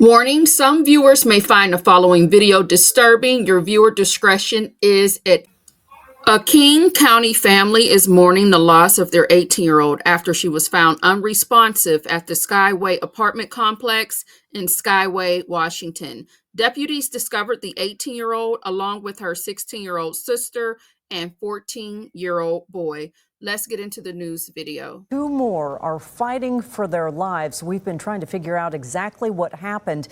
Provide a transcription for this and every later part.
Warning, some viewers may find the following video disturbing. Your viewer discretion is advised. A King County family is mourning the loss of their 18-year-old after she was found unresponsive at the Skyway apartment complex in Skyway, Washington. Deputies discovered the 18-year-old along with her 16-year-old sister and 14-year-old boy. Let's get into the news video. Two more are fighting for their lives. We've been trying to figure out exactly what happened.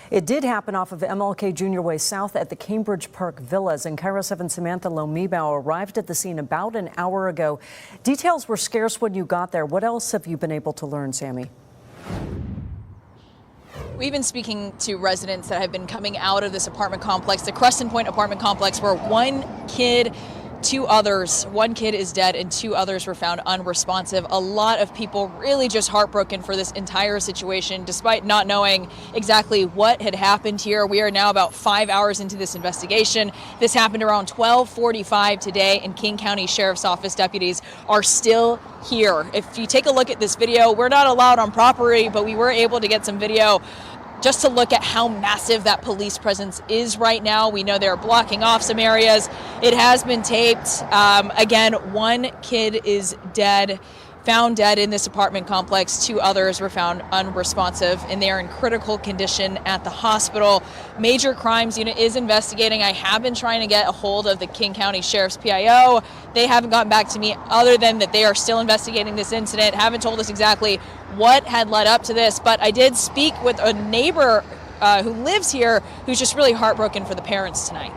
It did happen off of MLK Junior Way South at the Cambridge Park Villas, and KIRO 7 Samantha Lomibao arrived at the scene about an hour ago. Details were scarce when you got there. What else have you been able to learn, Sammy? We've been speaking to residents that have been coming out of this apartment complex, the Creston Point Apartment Complex, where one kid is dead and two others were found unresponsive. A lot of people really just heartbroken for this entire situation, despite not knowing exactly what had happened here. We are now about 5 hours into this investigation. This happened around 12:45 today, and King County Sheriff's Office deputies are still here. If you take a look at this video, we're not allowed on property, but we were able to get some video just to look at how massive that police presence is right now. We know they're blocking off some areas. It has been taped. Again, one kid is found dead in this apartment complex. Two others were found unresponsive, and they are in critical condition at the hospital. Major Crimes Unit is investigating. I have been trying to get a hold of the King County Sheriff's PIO. They haven't gotten back to me other than that they are still investigating this incident. Haven't told us exactly what had led up to this, but I did speak with a neighbor who lives here who's just really heartbroken for the parents tonight.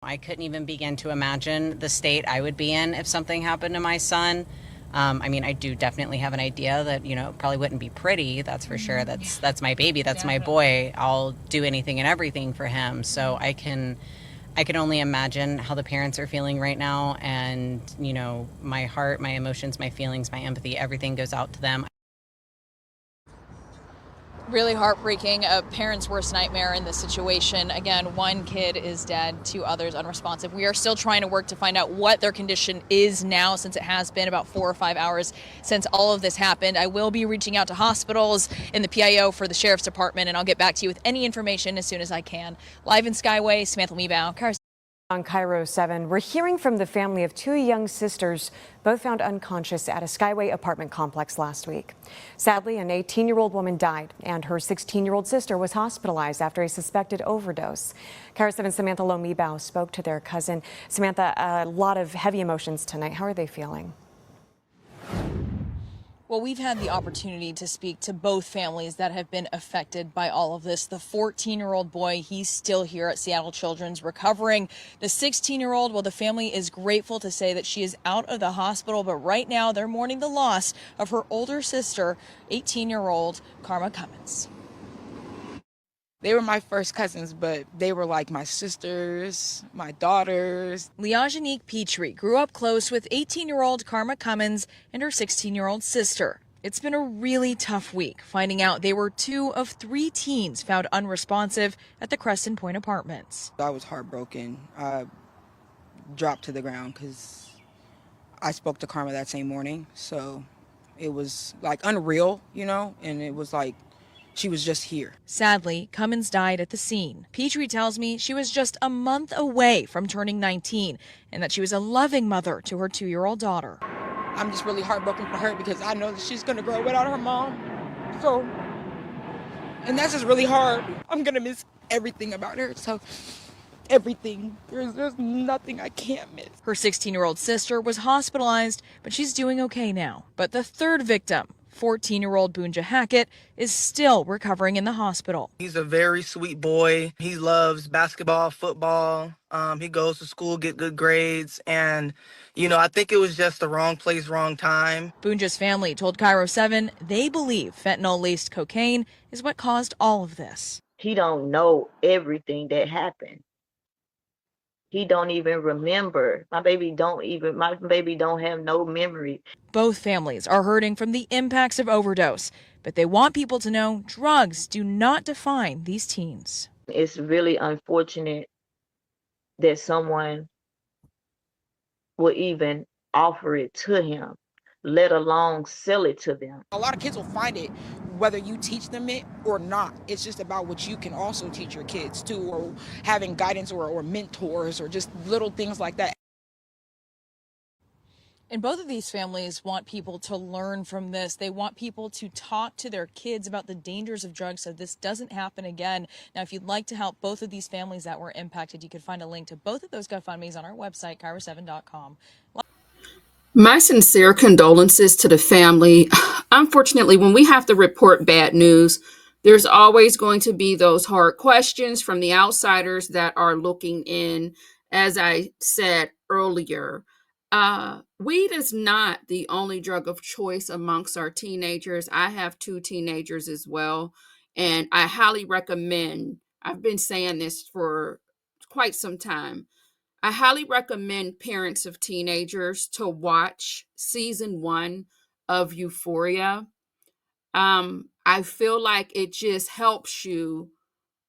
I couldn't even begin to imagine the state I would be in if something happened to my son. I mean, I do definitely have an idea that, probably wouldn't be pretty, that's for sure. That's my baby, that's my boy. I'll do anything and everything for him. So I can only imagine how the parents are feeling right now. And, my heart, my emotions, my feelings, my empathy, everything goes out to them. Really heartbreaking, a parent's worst nightmare in this situation. Again, one kid is dead, two others unresponsive. We are still trying to work to find out what their condition is now, since it has been about 4 or 5 hours since all of this happened. I will be reaching out to hospitals and the PIO for the Sheriff's Department, and I'll get back to you with any information as soon as I can. Live in Skyway, Samantha Lomibao. On KIRO 7, we're hearing from the family of two young sisters, both found unconscious at a Skyway apartment complex last week. Sadly, an 18-year-old woman died, and her 16-year-old sister was hospitalized after a suspected overdose. KIRO 7 Samantha Lomibao spoke to their cousin. Samantha, a lot of heavy emotions tonight. How are they feeling? Well, we've had the opportunity to speak to both families that have been affected by all of this. The 14-year-old boy, he's still here at Seattle Children's recovering. The 16-year-old, well, the family is grateful to say that she is out of the hospital, but right now they're mourning the loss of her older sister, 18-year-old Karma Cummins. They were my first cousins, but they were like my sisters, my daughters. Liajanique Petrie grew up close with 18-year-old Karma Cummins and her 16-year-old sister. It's been a really tough week, finding out they were two of three teens found unresponsive at the Creston Point Apartments. I was heartbroken. I dropped to the ground because I spoke to Karma that same morning. So it was like unreal, and it was like, she was just here. Sadly, Cummins died at the scene. Petrie tells me she was just a month away from turning 19 and that she was a loving mother to her 2-year-old daughter. I'm just really heartbroken for her because I know that she's going to grow without her mom. And that's just really hard. I'm going to miss everything about her. So everything. There's nothing I can't miss. Her 16-year-old sister was hospitalized, but she's doing okay now. But the third victim, 14-year-old Bunja, is still recovering in the hospital. He's a very sweet boy. He loves basketball, football. He goes to school, get good grades. And, I think it was just the wrong place, wrong time. Bunja's family told KIRO 7 they believe fentanyl-laced cocaine is what caused all of this. He don't know everything that happened. He don't even remember. My baby don't have no memory. Both families are hurting from the impacts of overdose, but they want people to know drugs do not define these teens. It's really unfortunate that someone will even offer it to him. let alone sell it to them. A lot of kids will find it whether you teach them it or not. It's just about what you can also teach your kids too, or having guidance or mentors or just little things like that. And both of these families want people to learn from this. They want people to talk to their kids about the dangers of drugs so this doesn't happen again. Now, if you'd like to help both of these families that were impacted, you can find a link to both of those GoFundMes on our website, KIRO7.com. My sincere condolences to the family. Unfortunately, when we have to report bad news, there's always going to be those hard questions from the outsiders that are looking in. As I said earlier, weed is not the only drug of choice amongst our teenagers. I have 2 teenagers as well, and I highly recommend, I've been saying this for quite some time, I highly recommend parents of teenagers to watch season 1 of Euphoria. I feel like it just helps you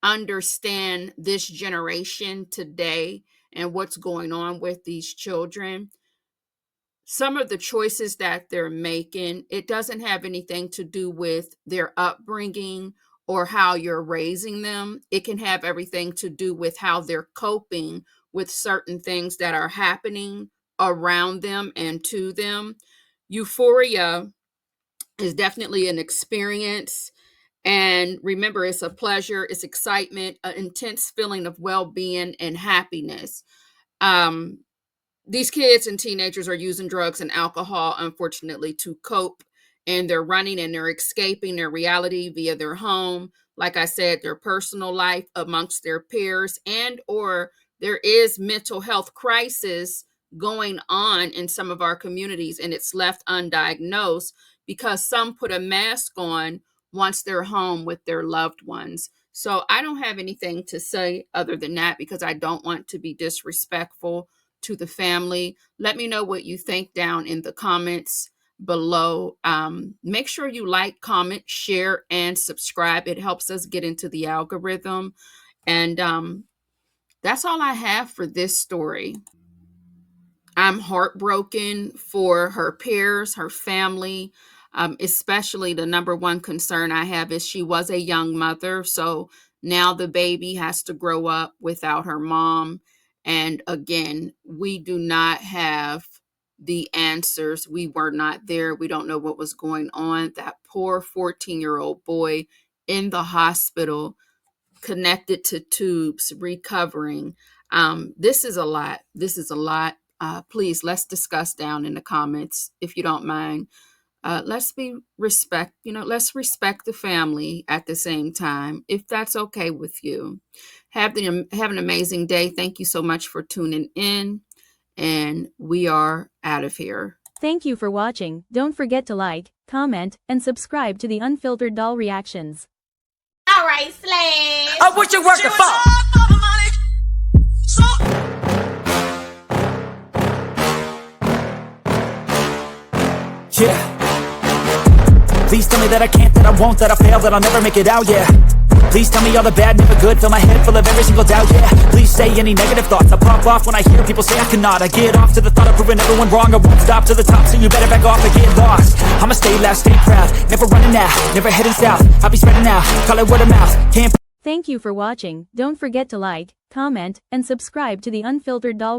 understand this generation today and what's going on with these children. Some of the choices that they're making, it doesn't have anything to do with their upbringing or how you're raising them. It can have everything to do with how they're coping with certain things that are happening around them and to them. Euphoria is definitely an experience. And remember, it's a pleasure, it's excitement, an intense feeling of well-being and happiness. Um, these kids and teenagers are using drugs and alcohol, unfortunately, to cope, and they're running and they're escaping their reality via their home. Like I said, their personal life amongst their peers, and or there is mental health crisis going on in some of our communities, and it's left undiagnosed because some put a mask on once they're home with their loved ones. So I don't have anything to say other than that because I don't want to be disrespectful to the family. Let me know what you think down in the comments below. Make sure you like, comment, share, and subscribe. It helps us get into the algorithm. And that's all I have for this story. I'm heartbroken for her peers, her family, especially the number one concern I have is she was a young mother. So now the baby has to grow up without her mom. And again, we do not have the answers. We were not there. We don't know what was going on. That poor 14-year-old boy in the hospital, connected to tubes, recovering. This is a lot. This is a lot. Please, let's discuss down in the comments, if you don't mind. Let's respect the family at the same time, if that's okay with you. Have an amazing day. Thank you so much for tuning in, and we are out of here. Thank you for watching. Don't forget to like, comment, and subscribe to the Unfiltered Doll Reactions. All right, Slash. Oh, what you working for? Yeah. Please tell me that I can't, that I won't, that I fail, that I'll never make it out, yeah. Please tell me all the bad, never good, fill my head full of every single doubt, yeah. Please say any negative thoughts, I pop off when I hear people say I cannot. I get off to the thought of proving everyone wrong, I won't stop to the top, so you better back off and get lost. I'ma stay loud, stay proud, never running out, never heading south. I'll be spreading out, call it word of mouth. Can't. Thank you for watching. Don't forget to like, comment, and subscribe to the Unfiltered Doll